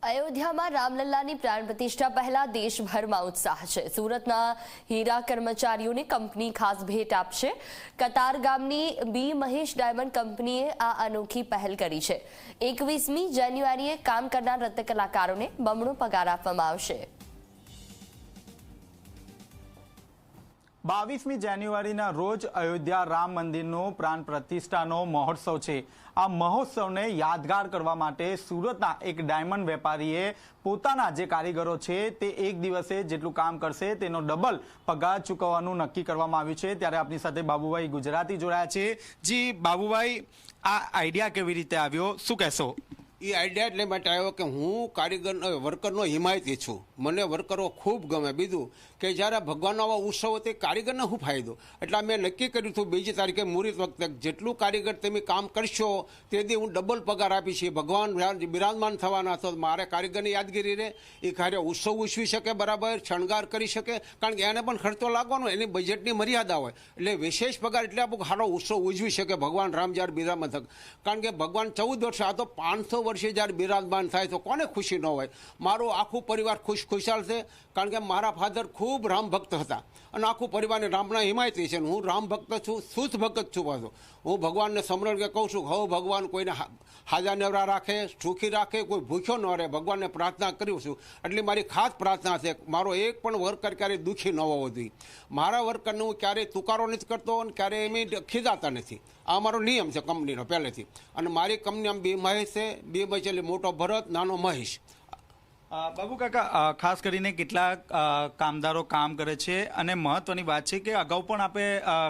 અયોધ્યામાં રામલલ્લાની પ્રાણ પ્રતિષ્ઠા પહેલા દેશભરમાં ઉત્સાહ છે। સુરતના હીરા કર્મચારીઓને કંપની ખાસ ભેટ આપશે। કતાર ગામની બી મહેશ ડાયમંડ કંપનીએ આ અનોખી પહેલ કરી છે। 21મી જાન્યુઆરીએ કામ કરનાર રત્ન કલાકારોને બમણો પગાર આપવામાં આવશે। 22મી જાન્યુઆરીના રોજ અયોધ્યા રામ મંદિરનો પ્રાણ પ્રતિષ્ઠાનો મહોત્સવ છે। આ મહોત્સવને યાદગાર કરવા માટે સુરતના એક ડાયમંડ વેપારીએ પોતાના જે કારીગરો છે તે એક દિવસે જેટલું કામ કરશે તેનો ડબલ પગાર ચૂકવવાનું નક્કી કરવામાં આવ્યું છે। ત્યારે આપણી સાથે બાબુભાઈ ગુજરાતી જોડાયા છે। જી બાબુભાઈ, આ આઈડિયા કેવી રીતે આવ્યો, શું કહેશો? એ આઈડિયા એટલે માટે આવ્યો કે હું કારીગર વર્કરનો હિમાયતી છું। મને વર્કરો ખૂબ ગમે। બીજું કે જ્યારે ભગવાનનો આવા ઉત્સવ તે કારીગરને શું ફાયદો, એટલે મેં નક્કી કર્યું હતું 2જી તારીખે મુહૂર્ત વખતે જેટલું કારીગર તમે કામ કરશો તેથી હું ડબલ પગાર આપીશ। ભગવાન બિરાજમાન થવાના તો મારે કારીગરની યાદગીરી રહે, એ કાર્ય ઉત્સવ ઉજવી શકે, બરાબર શણગાર કરી શકે, કારણ કે એને પણ ખર્ચો લાગવાનો, એની બજેટની મર્યાદા હોય, એટલે વિશેષ પગાર એટલે આપણો સારો ઉત્સવ ઉજવી શકે ભગવાન રામ જ્યારે બિરાજમાન થાય। કારણ કે ભગવાન 14 વર્ષે, આ તો 500 વર્ષે જ્યારે બિરાજમાન થાય તો કોને ખુશી ન હોય। મારું આખું પરિવાર ખુશખુશાલ છે, કારણ કે મારા ફાધર ખૂબ રામ ભક્ત હતા અને આખું પરિવારને રામના હિમાયતી છે। હું રામ ભક્ત છું, શુદ્ધ ભક્ત છું પાછો। હું ભગવાનને સમરણ કે કહું છું, હવે ભગવાન કોઈને હાજા નેવરા રાખે, સુખી રાખે, કોઈ ભૂખ્યો ન રહે, ભગવાનને પ્રાર્થના કરું છું। એટલે મારી ખાસ પ્રાર્થના છે મારો એક પણ વર્કર ક્યારેય દુઃખી ન હોવો જોઈએ। મારા વર્કરને હું ક્યારેય તુકારો નથી કરતો અને ક્યારેય એમ ખીજાતા નથી। આ મારો નિયમ છે કંપનીનો પહેલેથી। અને મારી કંપની આમ બે મહેશ છે, બે મહેશ એટલે મોટો ભરત, નાનો મહેશ। બાબુ કાકા, ખાસ કરીને કેટલાક કામદારો કામ કરે છે અને મહત્વની વાત છે કે અગાઉ પણ આપે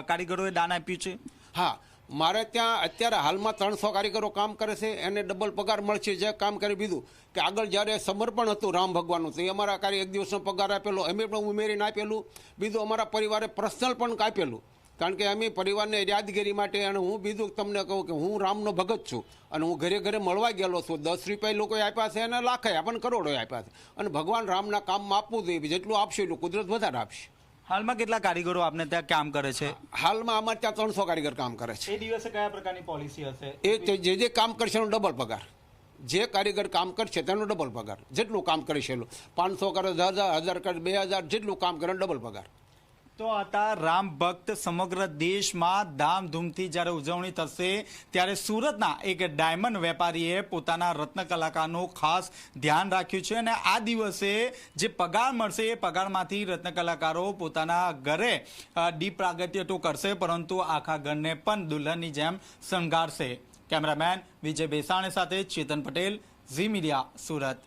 કારીગરોએ દાન આપ્યું છે? હા, મારે ત્યાં અત્યારે હાલમાં 300 કારીગરો કામ કરે છે, એને ડબલ પગાર મળશે જે કામ કરે। બીજું કે આગળ જ્યારે સમર્પણ હતું રામ ભગવાનનું તો એ અમારા કાર્ય એક દિવસનો પગાર આપેલો, અમે પણ ઉમેરીને આપેલું। બીજું અમારા પરિવારે પર્સનલ પણ આપેલું, કારણ કે અમે પરિવારને યાદગીરી માટે। અને હું બીજું તમને કહું કે હું રામનો ભગત છું અને હું ઘરે ઘરે મળવા ગયેલો છું। 10 રૂપિયા લોકોએ આપ્યા છે અને લાખે આપણને કરોડો આપ્યા છે। અને ભગવાન રામના કામમાં આપવું જોઈએ, જેટલું આપશે એટલું કુદરત વધારે આપશે। હાલમાં કેટલા કારીગરો આપને ત્યાં કામ કરે છે? હાલમાં અમારે ત્યાં 300 કારીગર કામ કરે છે। એ દિવસે કયા પ્રકારની પોલિસી હશે? એ જે કામ કરશે એનો ડબલ પગાર, જે કારીગર કામ કરશે તેનો ડબલ પગાર, જેટલું કામ કરી છે 500 કરે 1000 કરે 2000, જેટલું કામ કરે ડબલ પગાર। તો હતા રામ ભક્ત સમગ્ર દેશમાં ધામધૂમથી જ્યારે ઉજવણી થશે ત્યારે સુરતના એક ડાયમંડ વેપારીએ પોતાના રત્ન કલાકારનું ખાસ ધ્યાન રાખ્યું છે અને આ દિવસે જે પગાર મળશે એ પગારમાંથી રત્ન કલાકારો પોતાના ઘરે દીપ પ્રાગટ્ય તો કરશે, પરંતુ આખા ઘરને પણ દુલ્હનની જેમ શણગારશે। કેમેરામેન વિજય બેસાણે સાથે ચેતન પટેલ, ઝી મીડિયા, સુરત।